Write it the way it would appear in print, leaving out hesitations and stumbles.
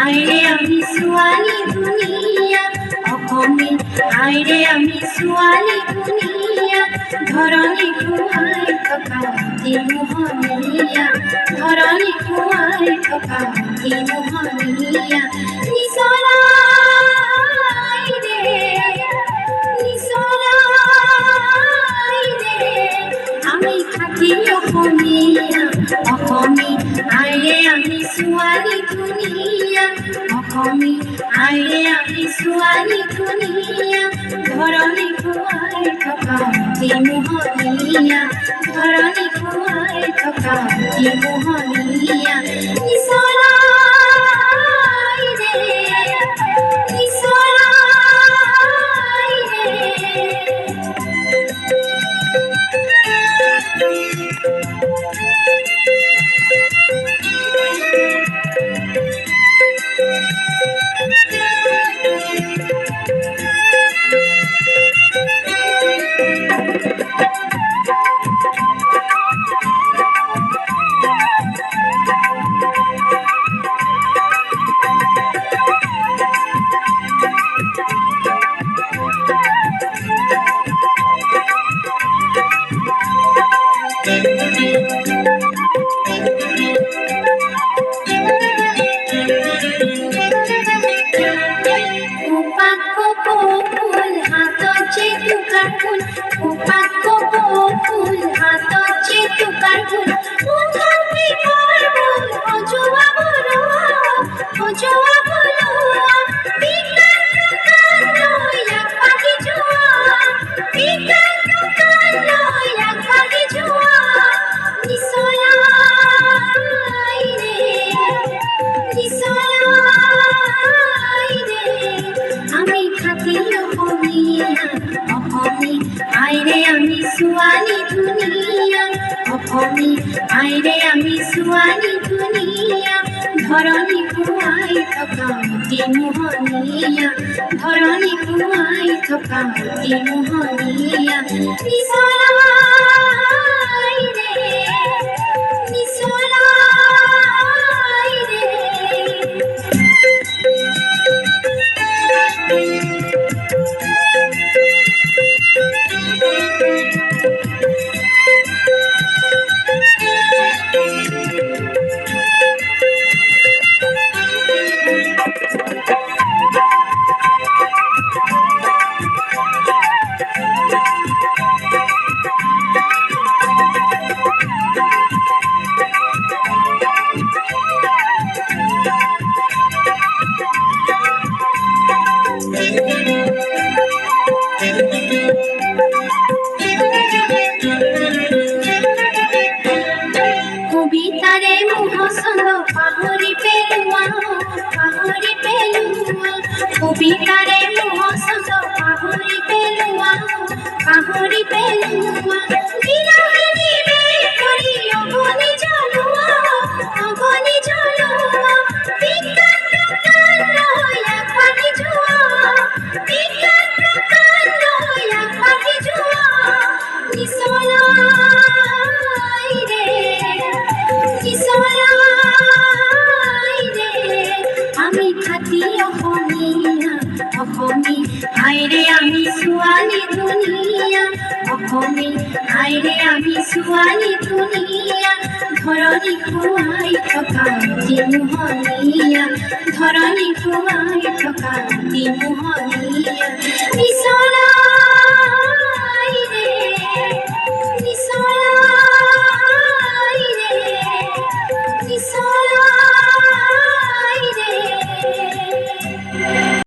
আইৰে আমি ছোৱালী ধুনীয়া অসমী আইৰে আমি ছোৱালী ধুনীয়া ধৰণী খুৱাই থকা মোহনীয়া ধৰণী খুৱাই থকা মোহনীয়া নিচৰা আমি খাটি অসমীয়া অসমী আইৰে আমি ছোৱালী ধুনীয়া অসমী আইৰে আমি ছোৱালী ধুনীয়া ধৰণী খুৱাই থকা মোহনীয়া ধৰণী খুৱাই থকা মোহনীয়া নিচৰা আইৰে আমি ছোৱালী ধুনীয়া অসমী আইৰে আমি ছোৱালী ধুনীয়া ধৰণী খুৱাই থকা মোহনীয়া ধৰণী খুৱাই থকা মোহনীয়া কবিতাৰে মোহচন্দ পাহৰি পেলোৱা কবিতাৰে মোহচন্দ পাহৰি পেলোৱা বিৰহিনী বেশ কৰি অগনি জ্বলোৱা বিজ্ঞান প্ৰকাণ্ড ইয়াক পাতি যোৱা বিজ্ঞান প্ৰকাণ্ড ইয়াক পাতি যোৱা আমি খাটি অসমীয়া অসমী আইৰে আমি ছোৱালী ধুনীয়া অসমী আইৰে আমি ছোৱালী ধুনীয়া ধৰণী খুৱাই থকা মোহনীয়া ধৰণী খুৱাই থকা মোহনীয়া নিচৰা